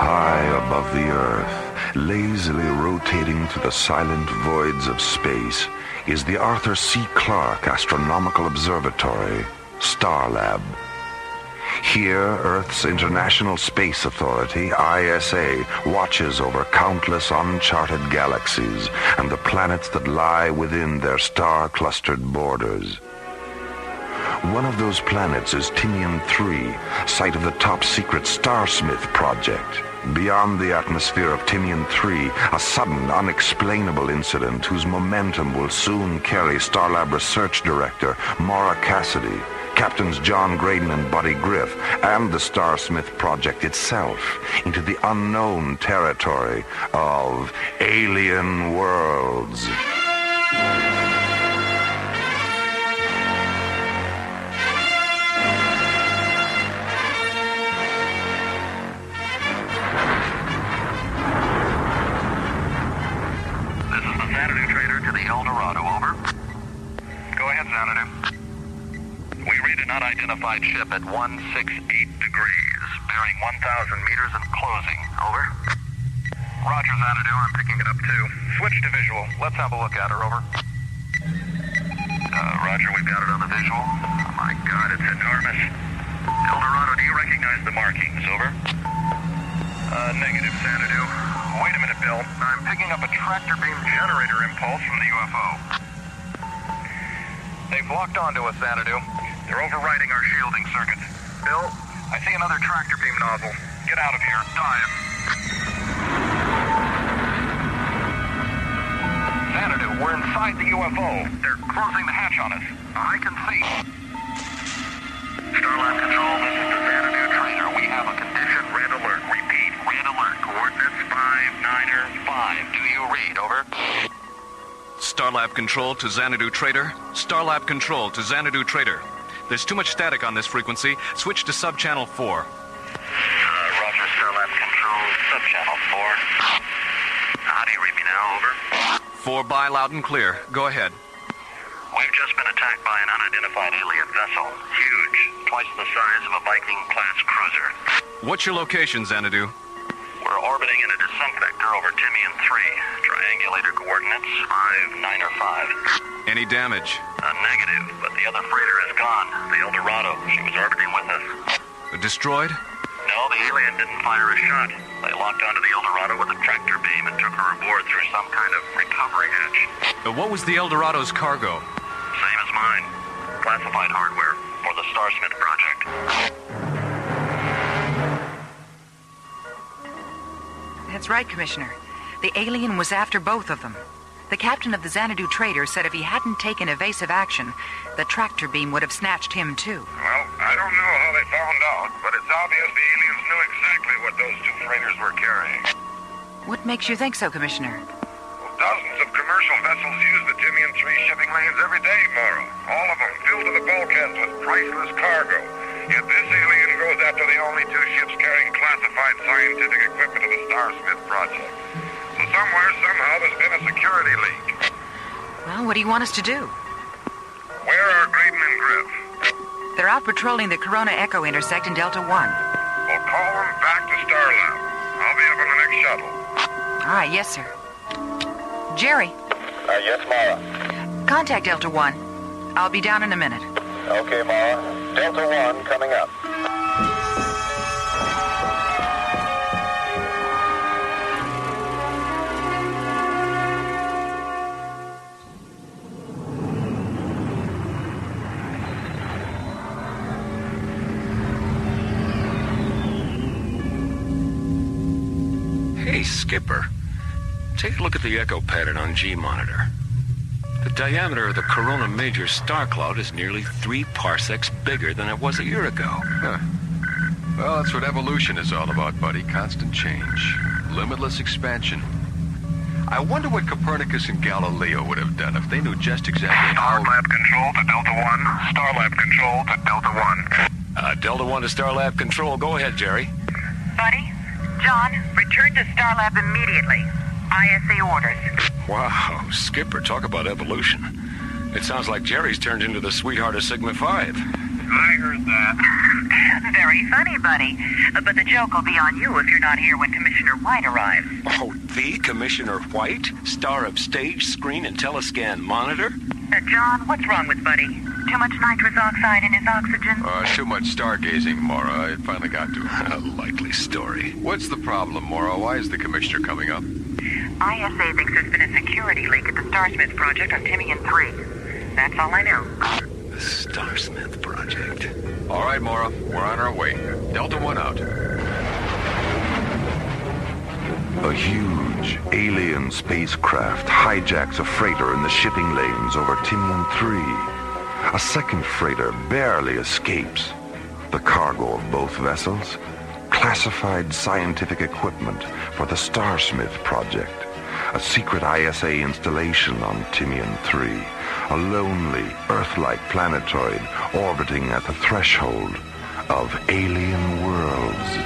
High above the Earth, lazily rotating through the silent voids of space, is the Arthur C. Clarke Astronomical Observatory, Starlab. Here, Earth's International Space Authority, ISA, watches over countless uncharted galaxies and the planets that lie within their star-clustered borders. One of those planets is Tinian-3, site of the top-secret Starsmith project. Beyond the atmosphere of Tinian-3, a sudden, unexplainable incident whose momentum will soon carry Starlab Research Director Maura Cassidy, Captains John Graydon and Buddy Griff, and the Starsmith project itself into the unknown territory of alien worlds. Unidentified ship at 168 degrees, bearing 1,000 meters and closing. Over. Roger, Xanadu. I'm picking it up too. Switch to visual. Let's have a look at her. Over. Roger, we've got it on the visual. Oh my God, it's enormous. El Dorado, do you recognize the markings? Over. Negative, Xanadu. Wait a minute, Bill. I'm picking up a tractor beam generator impulse from the UFO. They've locked onto us, Xanadu. They're overriding our shielding circuits. Bill, I see another tractor beam nozzle. Get out of here. Dive. Xanadu, we're inside the UFO. They're closing the hatch on us. I can see. Starlab Control, this is the Xanadu trainer. We have a condition red alert. Repeat, red alert. Coordinates 595. Do you read? Over. Starlab Control to Xanadu Trader. Starlab Control to Xanadu Trader. There's too much static on this frequency. Switch to subchannel 4. Roger, Starlab Control, subchannel 4. How do you read me now? Over. 4 by, loud and clear. Go ahead. We've just been attacked by an unidentified alien vessel. Huge. Twice the size of a Viking-class cruiser. What's your location, Xanadu? We're orbiting in a descent vector over Tinian-3. Triangulator coordinates 595. Any damage? Negative, but the other freighter is gone. The El Dorado. She was orbiting with us. Destroyed? No, the alien didn't fire a shot. They locked onto the El Dorado with a tractor beam and took her aboard through some kind of recovery hatch. What was the El Dorado's cargo? Same as mine. Classified hardware for the Starsmith project. That's right, Commissioner. The alien was after both of them. The captain of the Xanadu Trader said if he hadn't taken evasive action, the tractor beam would have snatched him too. Well, I don't know how they found out, but it's obvious the aliens knew exactly what those two freighters were carrying. What makes you think so, Commissioner? Well, dozens of commercial vessels use the Tinian-3 shipping lanes every day, Maura. All of them filled to the bulkheads with priceless cargo. Yet this alien goes after the only two ships carrying classified scientific equipment of the Starsmith project. So somewhere, somehow, there's been a security leak. Well, what do you want us to do? Where are Graydon and Griff? They're out patrolling the Corona Echo intersect in Delta 1. Well, call them back to Starlab. I'll be up on the next shuttle. All right, yes, sir. Jerry. Yes, Maura. Contact Delta 1. I'll be down in a minute. Okay, Maura. Delta 1 coming up. Hey, Skipper. Take a look at the echo pattern on G-monitor. The diameter of the Corona Major star cloud is nearly 3 parsecs bigger than it was a year ago. Huh. Well, that's what evolution is all about, buddy. Constant change. Limitless expansion. I wonder what Copernicus and Galileo would have done if they knew just exactly how... Starlab Control to Delta 1. Starlab Control to Delta 1. Delta 1 to Starlab Control. Go ahead, Jerry. Buddy? John, return to Starlab immediately. ISA orders. Wow, Skipper, talk about evolution. It sounds like Jerry's turned into the sweetheart of Sigma 5. I heard that. Very funny, buddy. But the joke will be on you if you're not here when Commissioner White arrives. Oh, the Commissioner White? Star of stage, screen, and telescan monitor? John, what's wrong with Buddy? Too much nitrous oxide in his oxygen? Too much stargazing, Mora. It finally got to him. A likely story. What's the problem, Mora? Why is the Commissioner coming up? ISA thinks there's been a security leak at the Starsmith project on Timian 3. That's all I know. The Starsmith project. All right, Mora. We're on our way. Delta 1 out. A huge alien spacecraft hijacks a freighter in the shipping lanes over Timian 3. A second freighter barely escapes. The cargo of both vessels? Classified scientific equipment for the Starsmith project. A secret ISA installation on Timian 3. A lonely, Earth-like planetoid orbiting at the threshold of alien worlds.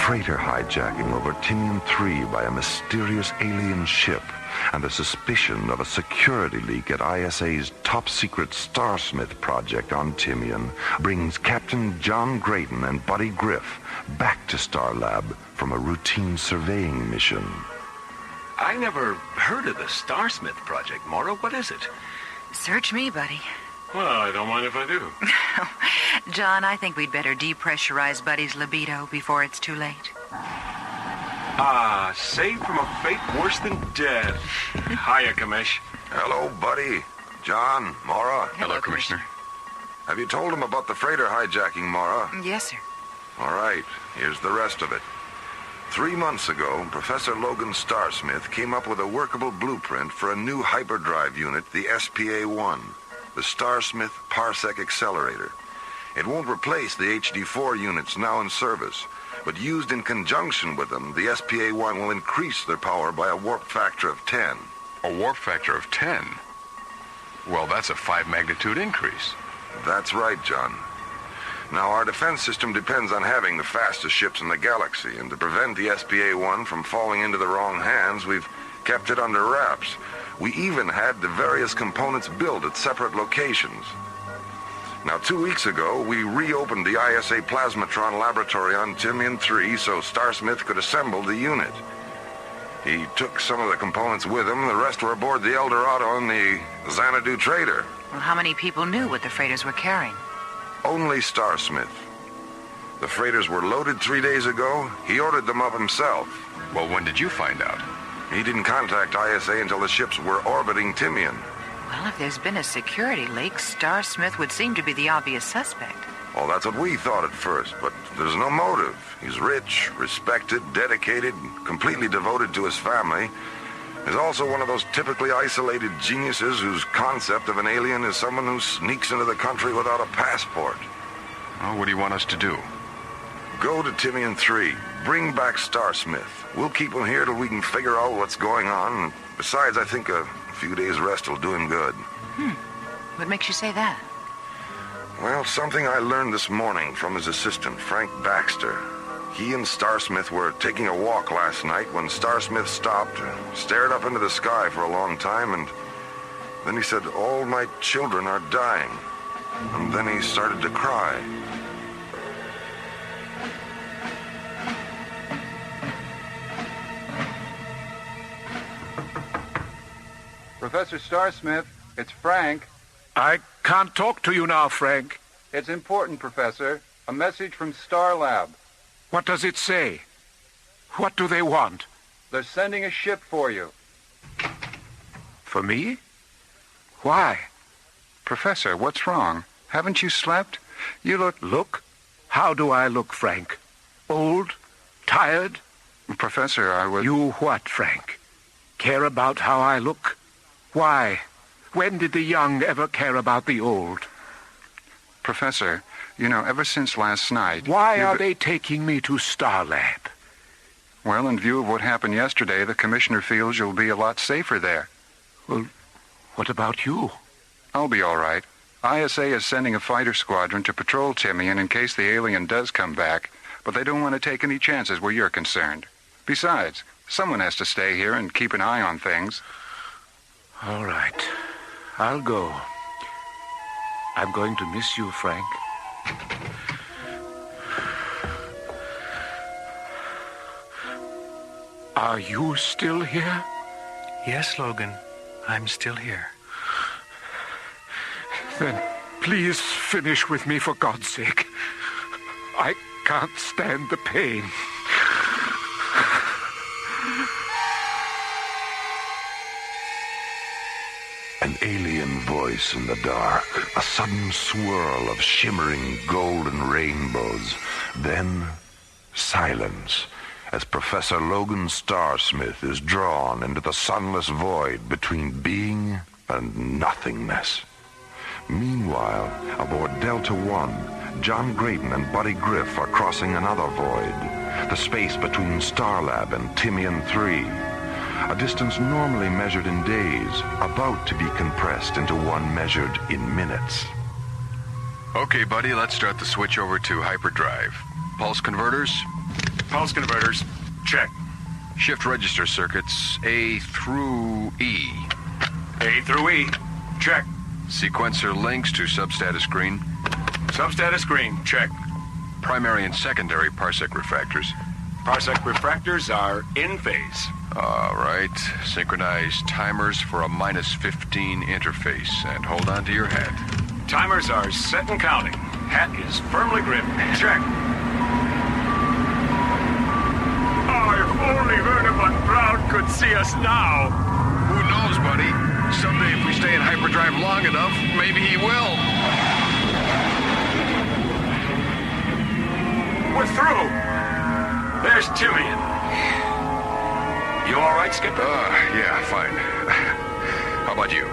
Freighter hijacking over Timian 3 by a mysterious alien ship and the suspicion of a security leak at ISA's top-secret Starsmith project on Timian brings Captain John Graydon and Buddy Griff back to Starlab from a routine surveying mission. I never heard of the Starsmith project, Mora. What is it? Search me, Buddy. Well, I don't mind if I do. John, I think we'd better depressurize Buddy's libido before it's too late. Saved from a fate worse than death. Hiya, Commish. Hello, buddy. John, Mora. Hello, Commissioner. Have you told him about the freighter hijacking, Mora? Yes, sir. All right, here's the rest of it. 3 months ago, Professor Logan Starsmith came up with a workable blueprint for a new hyperdrive unit, the SPA-1, the Starsmith Parsec Accelerator. It won't replace the HD-4 units now in service, but used in conjunction with them, the SPA-1 will increase their power by a warp factor of 10. A warp factor of 10? Well, that's a 5-magnitude increase. That's right, John. Now, our defense system depends on having the fastest ships in the galaxy, and to prevent the SPA-1 from falling into the wrong hands, we've kept it under wraps. We even had the various components built at separate locations. Now, 2 weeks ago, we reopened the ISA Plasmatron laboratory on Timian 3 so Starsmith could assemble the unit. He took some of the components with him. The rest were aboard the Eldorado and the Xanadu Trader. Well, how many people knew what the freighters were carrying? Only Starsmith. The freighters were loaded 3 days ago. He ordered them up himself. Well, when did you find out? He didn't contact ISA until the ships were orbiting Timian. Well, if there's been a security leak, Starsmith would seem to be the obvious suspect. Well, that's what we thought at first, but there's no motive. He's rich, respected, dedicated, completely devoted to his family. He's also one of those typically isolated geniuses whose concept of an alien is someone who sneaks into the country without a passport. Oh, what do you want us to do? Go to Timian 3. Bring back Starsmith. We'll keep him here till we can figure out what's going on. Besides, I think a few days rest will do him good. What makes you say that? Well, something I learned this morning from his assistant, Frank Baxter. He and Starsmith were taking a walk last night when Starsmith stopped, stared up into the sky for a long time, and then he said, "All my children are dying." And then he started to cry. Professor Starsmith, it's Frank. I can't talk to you now, Frank. It's important, Professor. A message from Starlab. What does it say? What do they want? They're sending a ship for you. For me? Why? Professor, what's wrong? Haven't you slept? You look... Look? How do I look, Frank? Old? Tired? Professor, I was... You what, Frank? Care about how I look? Why? When did the young ever care about the old? Professor, you know, ever since last night... Why are they taking me to Starlab? Well, in view of what happened yesterday, the Commissioner feels you'll be a lot safer there. Well, what about you? I'll be all right. ISA is sending a fighter squadron to patrol Timian in case the alien does come back, but they don't want to take any chances where you're concerned. Besides, someone has to stay here and keep an eye on things. All right. I'll go. I'm going to miss you, Frank. Are you still here? Yes, Logan. I'm still here. Then please finish with me for God's sake. I can't stand the pain. An alien voice in the dark, a sudden swirl of shimmering golden rainbows, then silence as Professor Logan Starsmith is drawn into the sunless void between being and nothingness. Meanwhile, aboard Delta One, John Grayton and Buddy Griff are crossing another void, the space between Starlab and Timian 3. A distance normally measured in days, about to be compressed into one measured in minutes. Okay, buddy, let's start the switch over to hyperdrive. Pulse converters? Pulse converters. Check. Shift register circuits A through E. A through E. Check. Sequencer links to substatus green. Substatus green. Check. Primary and secondary parsec refractors. Parsec refractors are in phase. All right. Synchronize timers for a -15 interface, and hold on to your hat. Timers are set and counting. Hat is firmly gripped. Check. Oh, if only Werner von Braun could see us now. Who knows, buddy? Someday if we stay in hyperdrive long enough, maybe he will. We're through. There's Timian. You all right, Skipper? Yeah, fine. How about you?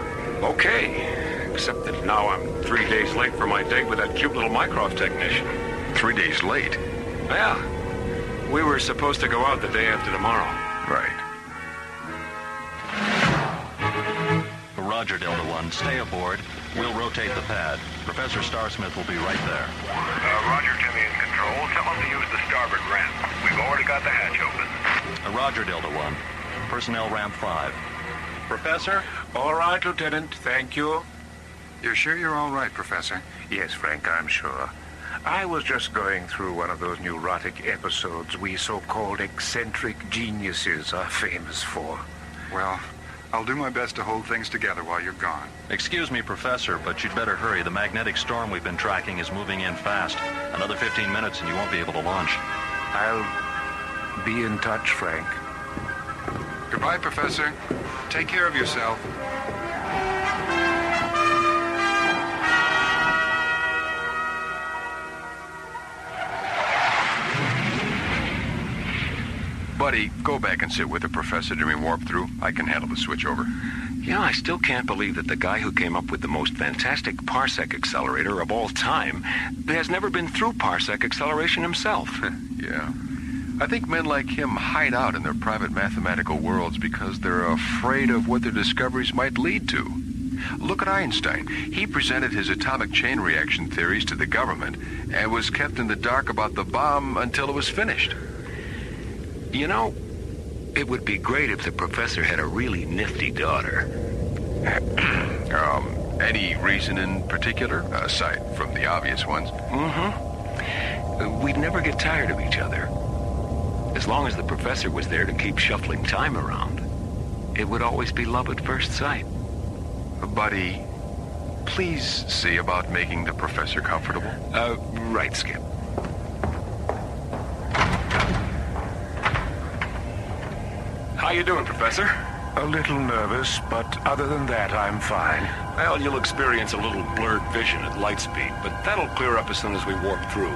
Okay. Except that now I'm 3 days late for my date with that cute little Mycroft technician. 3 days late? Yeah. We were supposed to go out the day after tomorrow. Right. Roger, Delta One. Stay aboard. We'll rotate the pad. Professor Starsmith will be right there. Roger, Timian Control. Tell them to use the starboard ramp. We've already got the hatch open. Roger, Delta One. Personnel ramp 5. Professor? All right, Lieutenant. Thank you. You're sure you're all right, Professor? Yes, Frank, I'm sure. I was just going through one of those neurotic episodes we so-called eccentric geniuses are famous for. Well, I'll do my best to hold things together while you're gone. Excuse me, Professor, but you'd better hurry. The magnetic storm we've been tracking is moving in fast. Another 15 minutes and you won't be able to launch. I'll be in touch, Frank. Goodbye, Professor. Take care of yourself. Buddy, go back and sit with the professor during warp through. I can handle the switch over. You know, I still can't believe that the guy who came up with the most fantastic parsec accelerator of all time has never been through parsec acceleration himself. Yeah. I think men like him hide out in their private mathematical worlds because they're afraid of what their discoveries might lead to. Look at Einstein. He presented his atomic chain reaction theories to the government and was kept in the dark about the bomb until it was finished. You know, it would be great if the professor had a really nifty daughter. Any reason in particular, aside from the obvious ones? We'd never get tired of each other. As long as the professor was there to keep shuffling time around, it would always be love at first sight. Buddy, please see about making the professor comfortable. Right, Skip. How you doing, Professor? A little nervous, but other than that, I'm fine. Well, you'll experience a little blurred vision at light speed, but that'll clear up as soon as we warp through.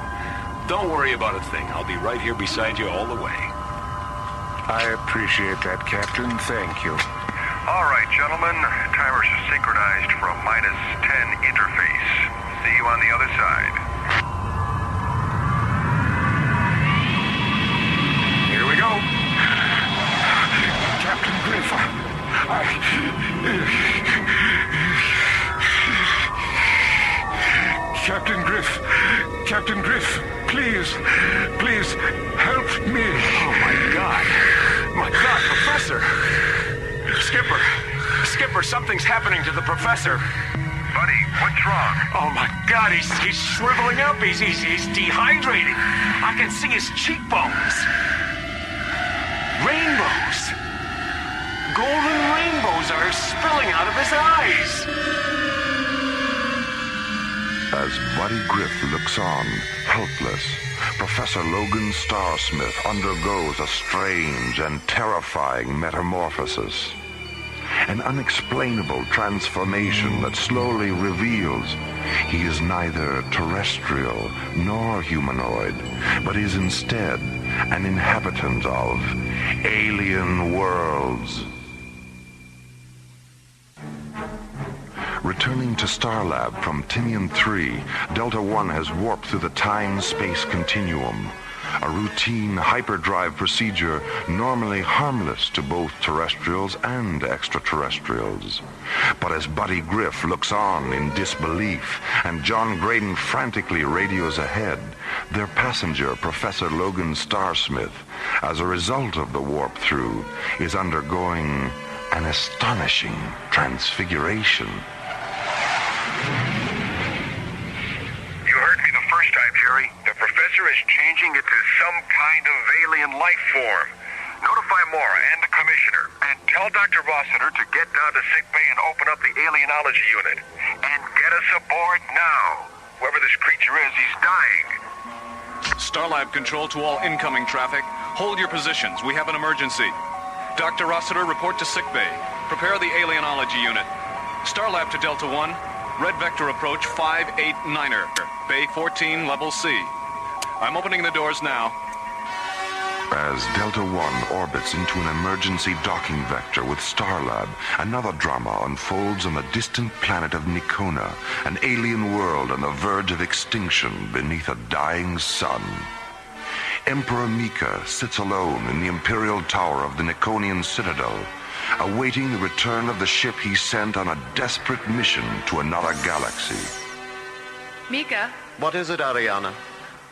Don't worry about a thing. I'll be right here beside you all the way. I appreciate that, Captain. Thank you. All right, gentlemen. Timers are synchronized for a -10 interface. See you on the other side. Here we go. Captain Griff, Captain Griff, please, help me. Oh, my God. My God, Professor. Skipper, something's happening to the professor. Buddy, what's wrong? Oh, my God, he's shriveling up. He's dehydrating. I can see his cheekbones. Rainbows. Golden rainbows are spilling out of his eyes. As Buddy Griff looks on, helpless, Professor Logan Starsmith undergoes a strange and terrifying metamorphosis. An unexplainable transformation that slowly reveals he is neither terrestrial nor humanoid, but is instead an inhabitant of alien worlds. Returning to Starlab from Timian 3, Delta One has warped through the time-space continuum. A routine hyperdrive procedure normally harmless to both terrestrials and extraterrestrials. But as Buddy Griff looks on in disbelief and John Graydon frantically radios ahead, their passenger, Professor Logan Starsmith, as a result of the warp-through, is undergoing an astonishing transfiguration. You heard me the first time, Jerry. The professor is changing into some kind of alien life form. Notify Mora and the commissioner, and tell Dr. Rossiter to get down to sickbay and open up the alienology unit. And get us aboard now. Whoever this creature is, he's dying. Starlab control to all incoming traffic. Hold your positions. We have an emergency. Dr. Rossiter, report to sickbay. Prepare the alienology unit. Starlab to Delta One. Red Vector approach 589er. Bay 14, level C. I'm opening the doors now. As Delta One orbits into an emergency docking vector with Starlab, another drama unfolds on the distant planet of Nikona, an alien world on the verge of extinction beneath a dying sun. Emperor Mika sits alone in the Imperial Tower of the Nikonian Citadel, awaiting the return of the ship he sent on a desperate mission to another galaxy. Mika, What is it, Ariana?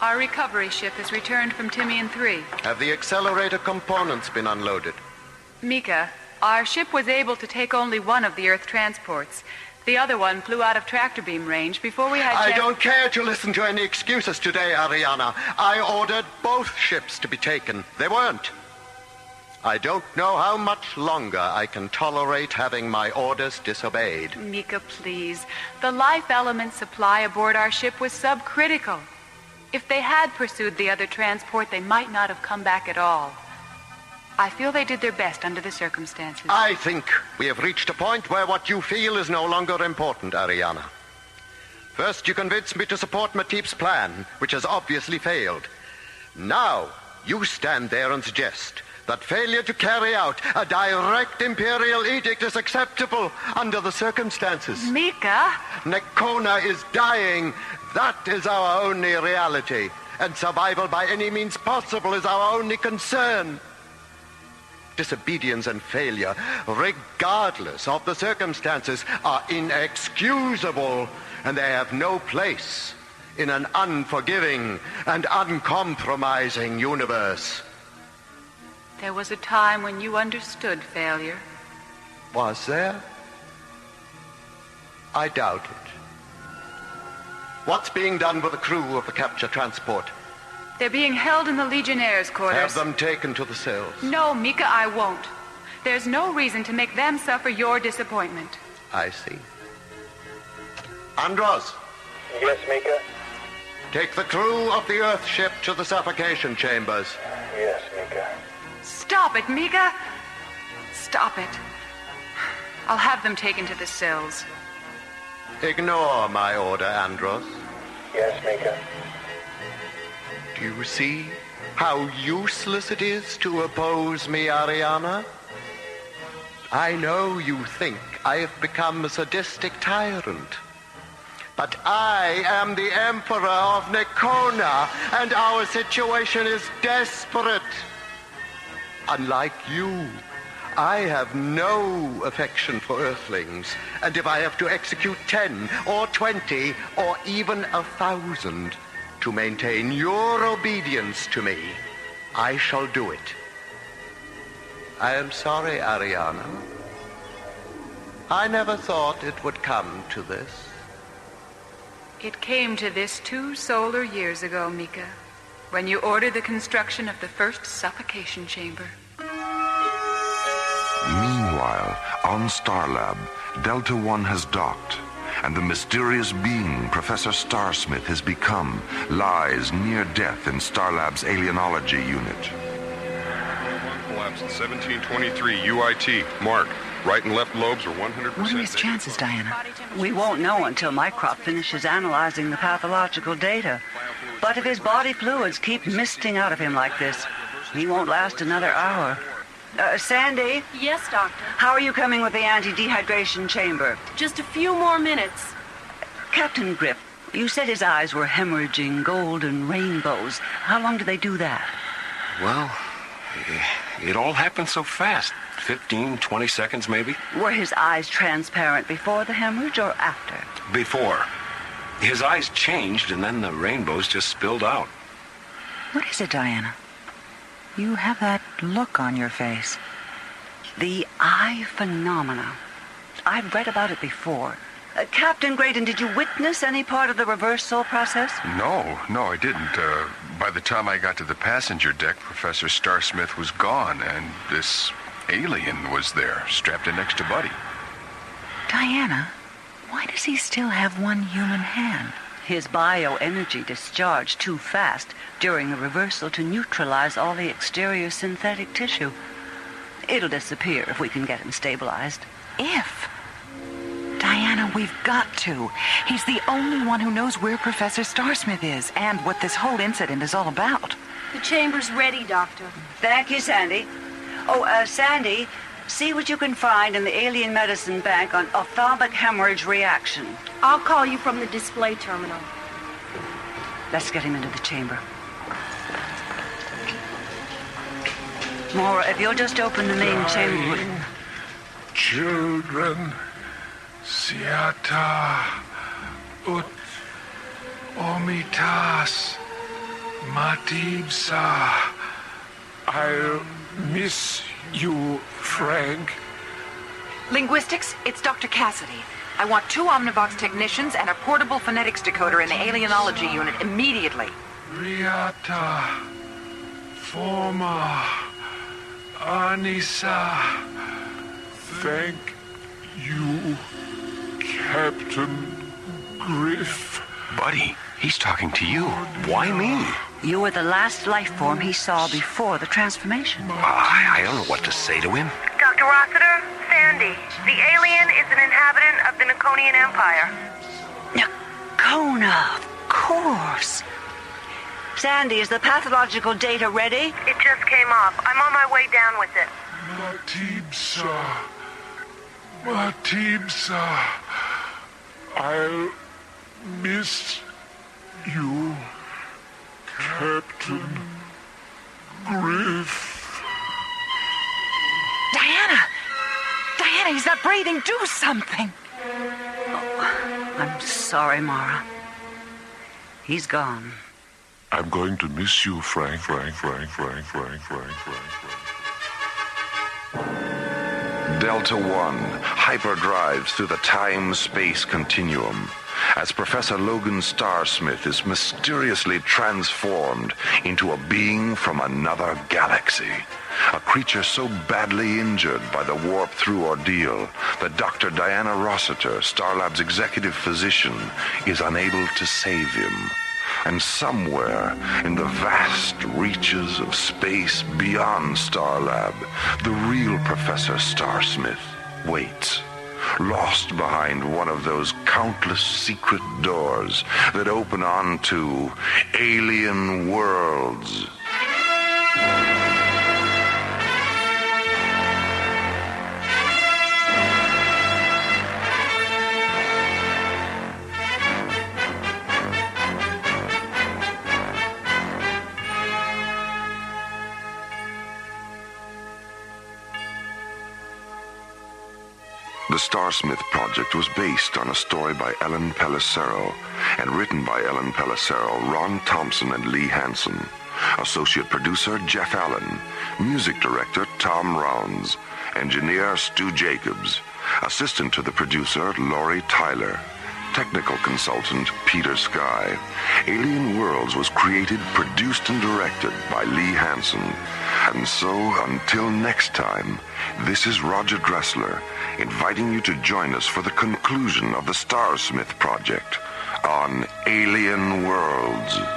our recovery ship has returned from Timian 3. Have the accelerator components been unloaded? Mika, our ship was able to take only one of the Earth transports. The other one flew out of tractor beam range before we had... I don't care to listen to any excuses today, Ariana. I ordered both ships to be taken. They weren't. I don't know how much longer I can tolerate having my orders disobeyed. Mika, please. The life element supply aboard our ship was subcritical. If they had pursued the other transport, they might not have come back at all. I feel they did their best under the circumstances. I think we have reached a point where what you feel is no longer important, Ariana. First, you convinced me to support Matip's plan, which has obviously failed. Now, you stand there and suggest that failure to carry out a direct Imperial edict is acceptable under the circumstances. Mika! Nikona is dying. That is our only reality. And survival by any means possible is our only concern. Disobedience and failure, regardless of the circumstances, are inexcusable, and they have no place in an unforgiving and uncompromising universe. There was a time when you understood failure. Was there? I doubt it. What's being done with the crew of the capture transport? They're being held in the Legionnaires' quarters. Have them taken to the cells. No, Mika, I won't. There's no reason to make them suffer your disappointment. I see. Andros. Yes, Mika? Take the crew of the Earth ship to the suffocation chambers. Yes, Mika. Stop it, Mika! Stop it. I'll have them taken to the cells. Ignore my order, Andros. Yes, Mika. Do you see how useless it is to oppose me, Ariana? I know you think I have become a sadistic tyrant. But I am the Emperor of Nikona, and our situation is desperate. Unlike you, I have no affection for Earthlings, and if I have to execute 10 or 20 or even 1,000 to maintain your obedience to me, I shall do it. I am sorry, Ariana. I never thought it would come to this. It came to this 2 solar years ago, Mika, when you ordered the construction of the first suffocation chamber. Meanwhile, on Starlab, Delta One has docked, and the mysterious being Professor Starsmith has become lies near death in Starlab's alienology unit. Collapse at 1723 UIT. Mark. Right and left lobes are 100%. What are his chances, Diana? We won't know until Mycrop finishes analyzing the pathological data. But if his body fluids keep misting out of him like this, he won't last another hour. Sandy? Yes, Doctor. How are you coming with the anti-dehydration chamber? Just a few more minutes. Captain Griff, you said his eyes were hemorrhaging golden rainbows. How long do they do that? Well, it all happened so fast. 15, 20 seconds, maybe? Were his eyes transparent before the hemorrhage or after? Before. His eyes changed, and then the rainbows just spilled out. What is it, Diana? You have that look on your face. The eye phenomena. I've read about it before. Captain Graydon, did you witness any part of the reversal process? No, I didn't. By the time I got to the passenger deck, Professor Starsmith was gone, and this alien was there, strapped in next to Buddy. Diana, why does he still have one human hand? His bioenergy discharged too fast during the reversal to neutralize all the exterior synthetic tissue. It'll disappear if we can get him stabilized. If? Diana, we've got to. He's the only one who knows where Professor Starsmith is and what this whole incident is all about. The chamber's ready, Doctor. Thank you, Sandy. Oh, Sandy, see what you can find in the Alien Medicine Bank on ophthalmic hemorrhage reaction. I'll call you from the display terminal. Let's get him into the chamber. Maura, if you'll just open the main chamber. Children, Siata, Ut, Omitas, Matibsa. I'll miss you, Frank. Linguistics, it's Dr. Cassidy. I want 2 Omnivox technicians and a portable phonetics decoder in the alienology unit immediately. Riata, Forma, Anissa. Thank you, Captain Griff. Buddy, he's talking to you. Why me? You were the last life form he saw before the transformation. I don't know what to say to him. Dr. Rossiter, Sandy, the alien is an inhabitant of the Naconian Empire. Nacona, of course. Sandy, is the pathological data ready? It just came up. I'm on my way down with it. Matibsa. I'll miss you, Captain Griff. Diana, he's not breathing. Do something. Oh, I'm sorry, Mara. He's gone. I'm going to miss you, Frank. Delta One hyperdrives through the time-space continuum as Professor Logan Starsmith is mysteriously transformed into a being from another galaxy. A creature so badly injured by the warp-through ordeal that Dr. Diana Rossiter, Starlab's executive physician, is unable to save him. And somewhere in the vast reaches of space beyond Starlab, the real Professor Starsmith waits, lost behind one of those countless secret doors that open onto alien worlds. The Starsmith project was based on a story by Ellen Pellicero and written by Ellen Pellicero, Ron Thompson, and Lee Hansen. Associate producer Jeff Allen. Music director Tom Rounds. Engineer Stu Jacobs. Assistant to the producer Laurie Tyler. Technical consultant Peter Sky. Alien Worlds was created, produced, and directed by Lee Hansen. And so, until next time, this is Roger Dressler, inviting you to join us for the conclusion of the Starsmith project on Alien Worlds.